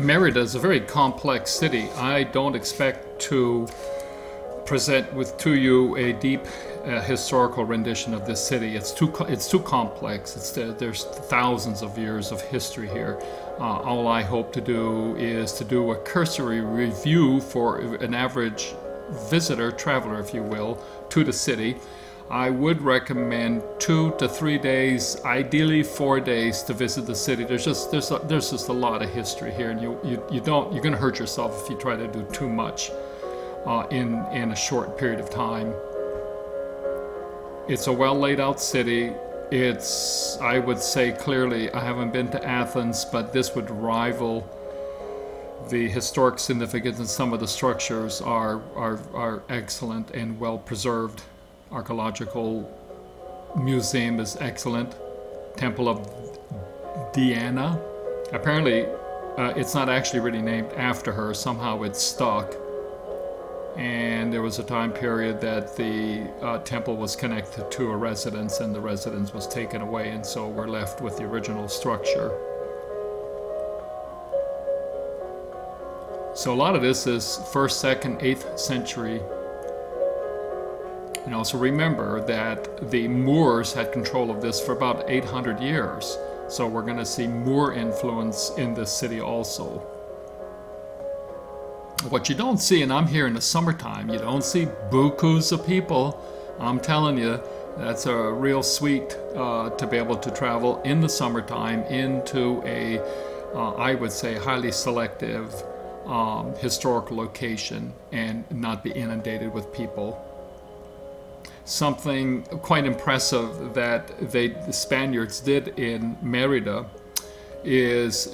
Merida is a very complex city. I don't expect to present to you a deep historical rendition of this city. It's too complex. There's thousands of years of history here. All I hope to do is to do a cursory review for an average visitor, traveler, if you will, to the city. I would recommend 2 to 3 days, ideally 4 days, to visit the city. There's just a lot of history here, and you're going to hurt yourself if you try to do too much in a short period of time. It's a well laid out city. It's, I would say clearly, I haven't been to Athens, but this would rival the historic significance, and some of the structures are excellent and well preserved. Archaeological museum is excellent. Temple of Diana. Apparently, it's not actually really named after her. Somehow it's stuck. And there was a time period that the temple was connected to a residence, and the residence was taken away, and so we're left with the original structure. So a lot of this is 1st, 2nd, 8th century. You know, so remember that the Moors had control of this for about 800 years. So we're going to see Moor influence in this city also. What you don't see, and I'm here in the summertime, you don't see bukus of people. I'm telling you, that's a real sweet to be able to travel in the summertime into a, I would say, highly selective historical location and not be inundated with people. Something quite impressive that the Spaniards did in Merida is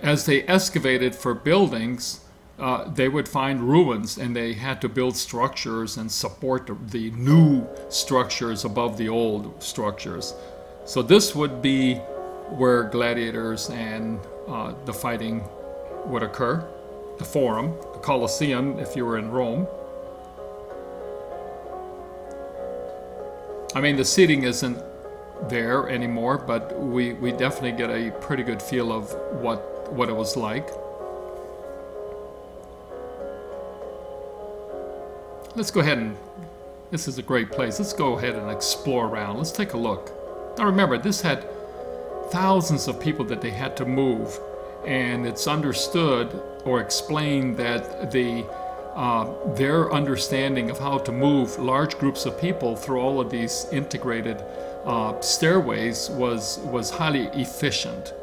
as they excavated for buildings, they would find ruins, and they had to build structures and support the new structures above the old structures. So this would be where gladiators and the fighting would occur. The Forum, the Colosseum if you were in Rome. I mean, the seating isn't there anymore, but we definitely get a pretty good feel of what it was like. Let's go ahead and, this is a great place. Let's go ahead and explore around. Let's take a look. Now remember, this had thousands of people that they had to move, and it's understood or explained that their understanding of how to move large groups of people through all of these integrated stairways was highly efficient.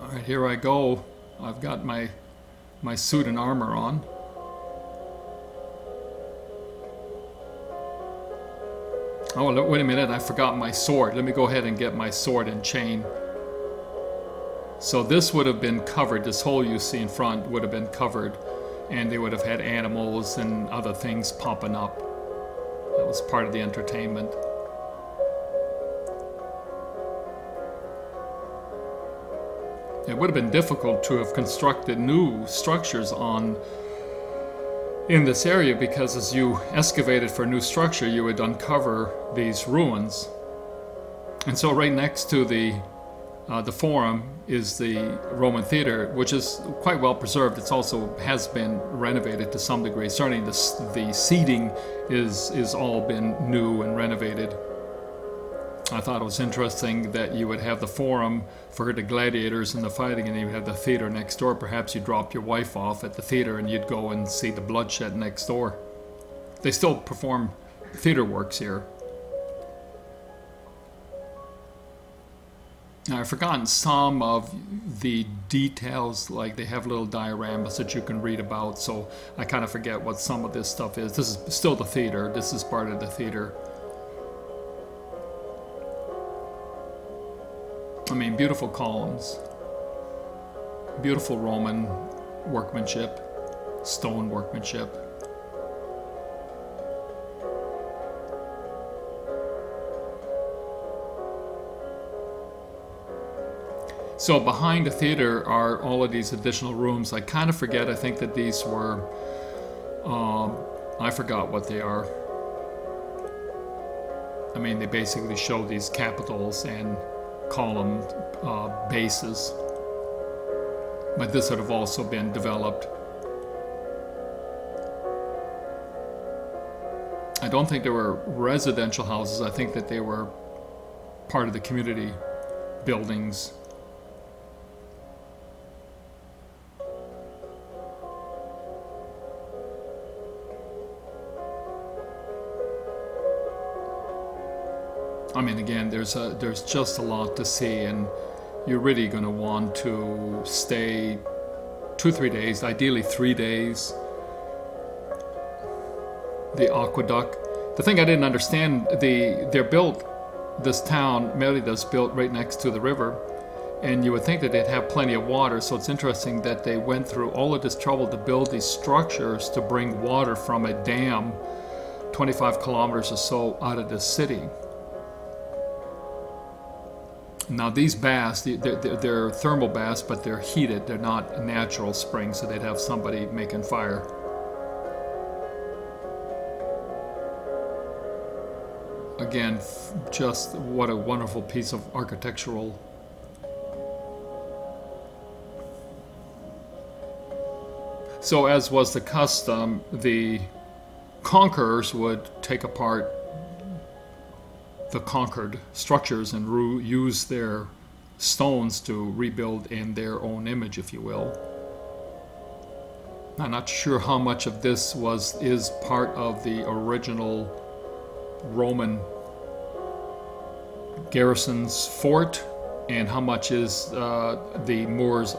All right, here I go. I've got my suit and armor on. Oh, wait a minute, I forgot my sword. Let me go ahead and get my sword and chain. So this would have been covered, this hole you see in front would have been covered, and they would have had animals and other things popping up. That was part of the entertainment. It would have been difficult to have constructed new structures in this area, because as you excavated for a new structure, you would uncover these ruins. And so right next to the Forum is the Roman theater, which is quite well preserved. It's also has been renovated to some degree. Certainly the seating is all been new and renovated. I thought it was interesting that you would have the Forum for the gladiators and the fighting, and you would have the theater next door. Perhaps you drop your wife off at the theater and you'd go and see the bloodshed next door. They still perform theater works here. Now, I've forgotten some of the details, like they have little dioramas that you can read about, so I kind of forget what some of this stuff is. This is still the theater. This is part of the theater. I mean, beautiful columns, beautiful Roman workmanship, stone workmanship. So behind the theater are all of these additional rooms. I kind of forget, I think that these were, I forgot what they are. I mean, they basically show these capitals and column bases. But this would have also been developed. I don't think there were residential houses. I think that they were part of the community buildings. I mean, again, there's just a lot to see, and you're really going to want to stay 2-3 days, ideally 3 days. The aqueduct. The thing I didn't understand, they're built, this town, Merida's built right next to the river, and you would think that they'd have plenty of water, so it's interesting that they went through all of this trouble to build these structures to bring water from a dam 25 kilometers or so out of the city. Now these baths, they're thermal baths, but they're heated, they're not natural springs, so they'd have somebody making fire. Again, just what a wonderful piece of architectural. So as was the custom, the conquerors would take apart the conquered structures and use their stones to rebuild in their own image, if you will. I'm not sure how much of this is part of the original Roman garrison's fort, and how much is the Moors'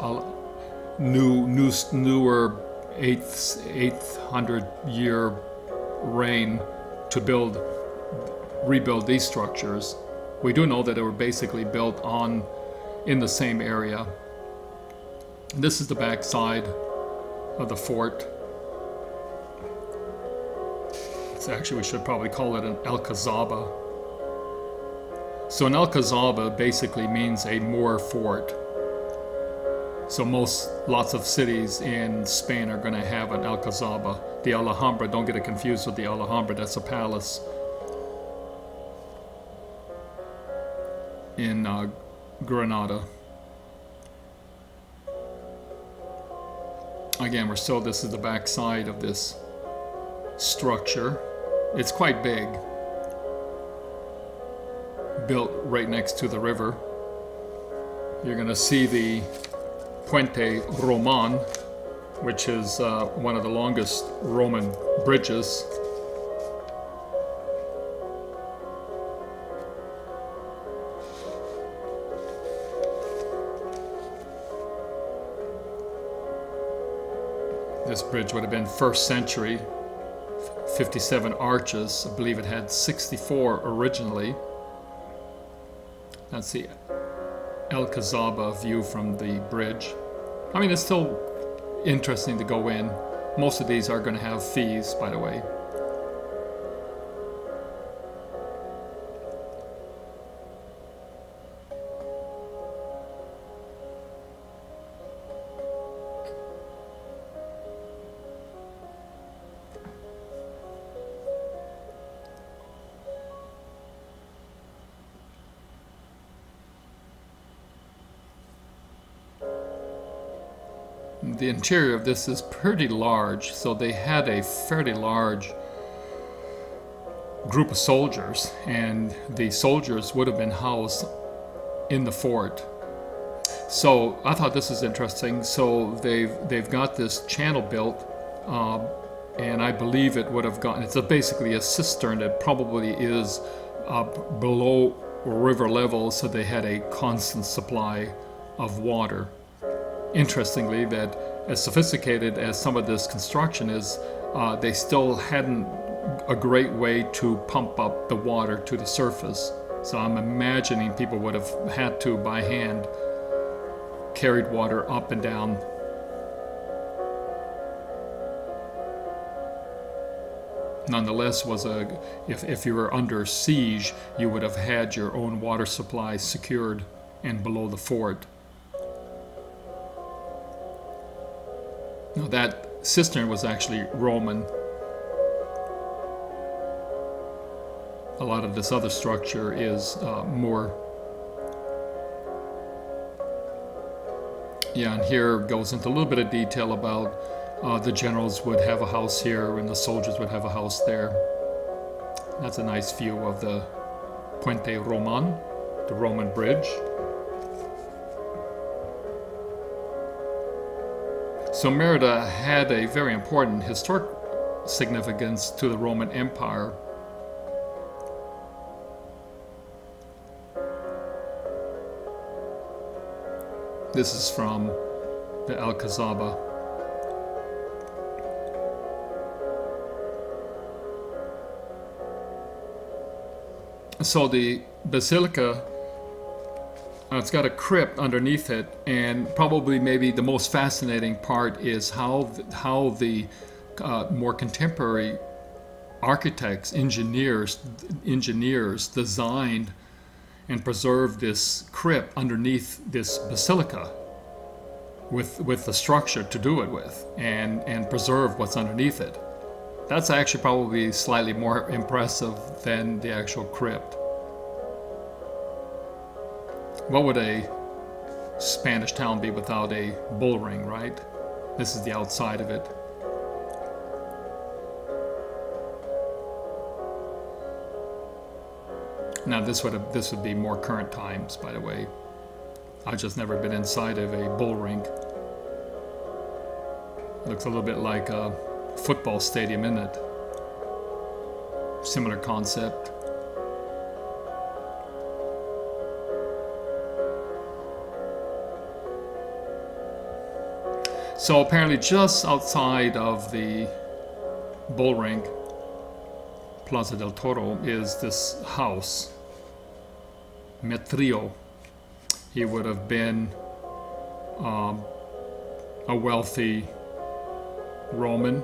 newer 800 year reign to rebuild these structures. We do know that they were basically built in the same area. This is the back side of the fort. Actually, we should probably call it an Alcazaba. So an Alcazaba basically means a Moor fort. So lots of cities in Spain are going to have an Alcazaba. The Alhambra, don't get it confused with the Alhambra, that's a palace in Granada. Again, this is the back side of this structure. It's quite big, built right next to the river. You're going to see the Puente Roman, which is one of the longest Roman bridges. This bridge would have been 1st century. 57 arches. I believe it had 64 originally. That's the Alcazaba view from the bridge. I mean, it's still interesting to go in. Most of these are going to have fees, by the way. The interior of this is pretty large, so they had a fairly large group of soldiers, and the soldiers would have been housed in the fort. So I thought this is interesting. So they've got this channel built, and I believe it would have gotten. It's basically a cistern that probably is below river level, so they had a constant supply of water. Interestingly, that as sophisticated as some of this construction is, they still hadn't a great way to pump up the water to the surface. So I'm imagining people would have had to, by hand, carried water up and down. Nonetheless, if you were under siege, you would have had your own water supply secured and below the fort. Now that cistern was actually Roman. A lot of this other structure is Moor. Yeah, and here goes into a little bit of detail about the generals would have a house here and the soldiers would have a house there. That's a nice view of the Puente Roman, the Roman bridge. So Merida had a very important historic significance to the Roman Empire. This is from the Alcazaba. So the basilica, it's got a crypt underneath it, and probably maybe the most fascinating part is how the more contemporary architects, engineers designed and preserved this crypt underneath this basilica with the structure to do it with, and preserve what's underneath it. That's actually probably slightly more impressive than the actual crypt. What would a Spanish town be without a bull ring, right? This is the outside of it. Now this would be more current times, by the way. I've just never been inside of a bull ring. It looks a little bit like a football stadium, isn't it? Similar concept. So apparently just outside of the bull ring, Plaza del Torro, is this house, Mitreo. He would have been a wealthy Roman,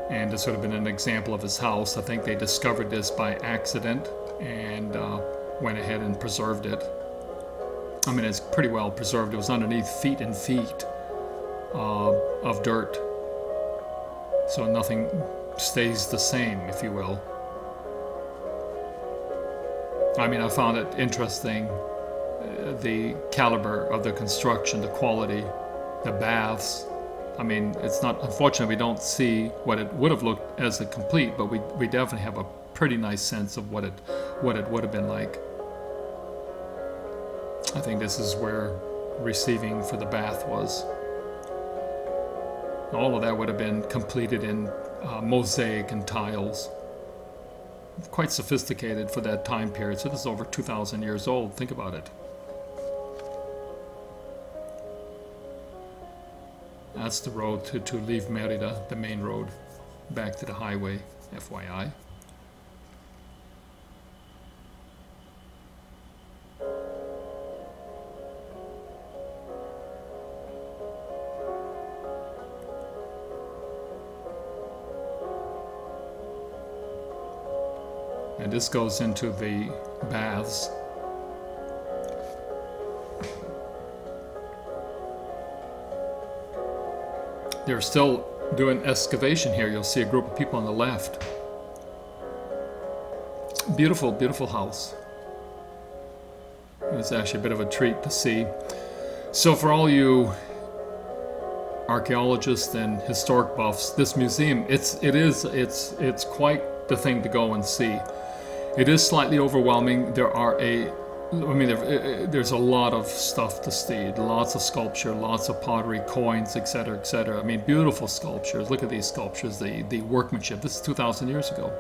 and this would have been an example of his house. I think they discovered this by accident and went ahead and preserved it. I mean, it's pretty well preserved. It was underneath feet and feet of dirt, so nothing stays the same, if you will. I mean, I found it interesting, the caliber of the construction, the quality, the baths. I mean, it's not, unfortunately, we don't see what it would have looked as a complete, but we definitely have a pretty nice sense of what it would have been like. I think this is where receiving for the bath was. All of that would have been completed in mosaic and tiles. Quite sophisticated for that time period. So this is over 2,000 years old. Think about it. That's the road to leave Merida, the main road, back to the highway, FYI. And this goes into the baths. They're still doing excavation here. You'll see a group of people on the left. Beautiful, beautiful house. It was actually a bit of a treat to see. So for all you archaeologists and historic buffs, this museum, it's quite the thing to go and see. It is slightly overwhelming. There's a lot of stuff to see. Lots of sculpture, lots of pottery, coins, etc., etc. I mean, beautiful sculptures. Look at these sculptures, the workmanship. This is 2,000 years ago.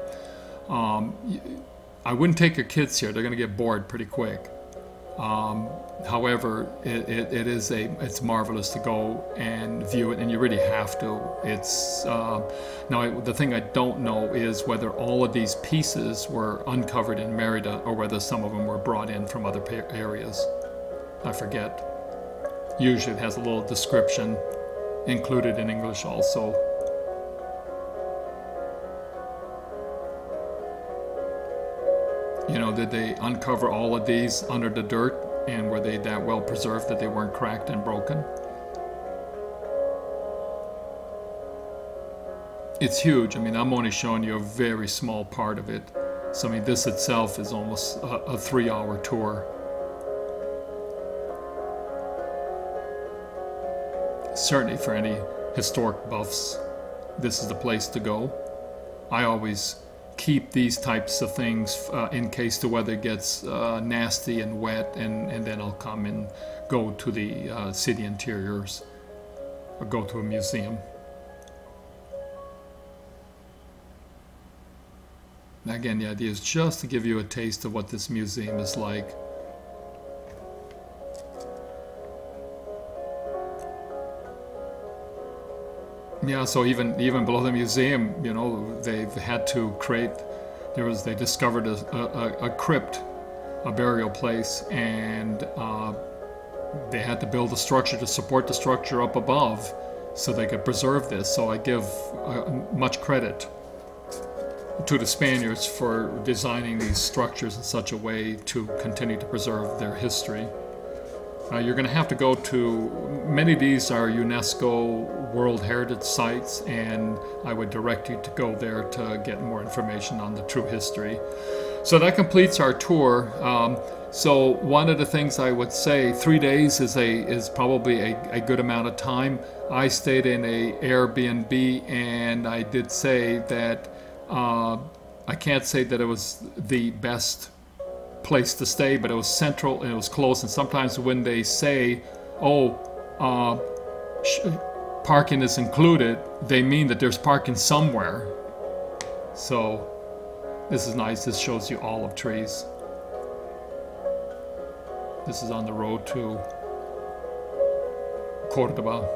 I wouldn't take your kids here. They're going to get bored pretty quick. However, it's marvelous to go and view it, and you really have to. It's now the thing I don't know is whether all of these pieces were uncovered in Merida or whether some of them were brought in from other areas. I forget. Usually it has a little description included in English also. You know, did they uncover all of these under the dirt, and were they that well preserved that they weren't cracked and broken? It's huge. I mean, I'm only showing you a very small part of it. So, I mean, this itself is almost a 3-hour tour. certainly for any historic buffs, this is the place to go. I always keep these types of things in case the weather gets nasty and wet, and then I'll come and go to the city interiors or go to a museum. Again, the idea is just to give you a taste of what this museum is like. Yeah, so even below the museum, you know, they've had to create. They discovered a crypt, a burial place, and they had to build a structure to support the structure up above, so they could preserve this. So I give much credit to the Spaniards for designing these structures in such a way to continue to preserve their history. You're going to have to go to, many of these are UNESCO World Heritage Sites, and I would direct you to go there to get more information on the true history. So that completes our tour. So one of the things I would say, 3 days is probably a good amount of time. I stayed in a Airbnb, and I did say that I can't say that it was the best place to stay, but it was central and it was close. And sometimes when they say, oh, parking is included, they mean that there's parking somewhere. So this is nice. This shows you olive trees. This is on the road to Cordoba.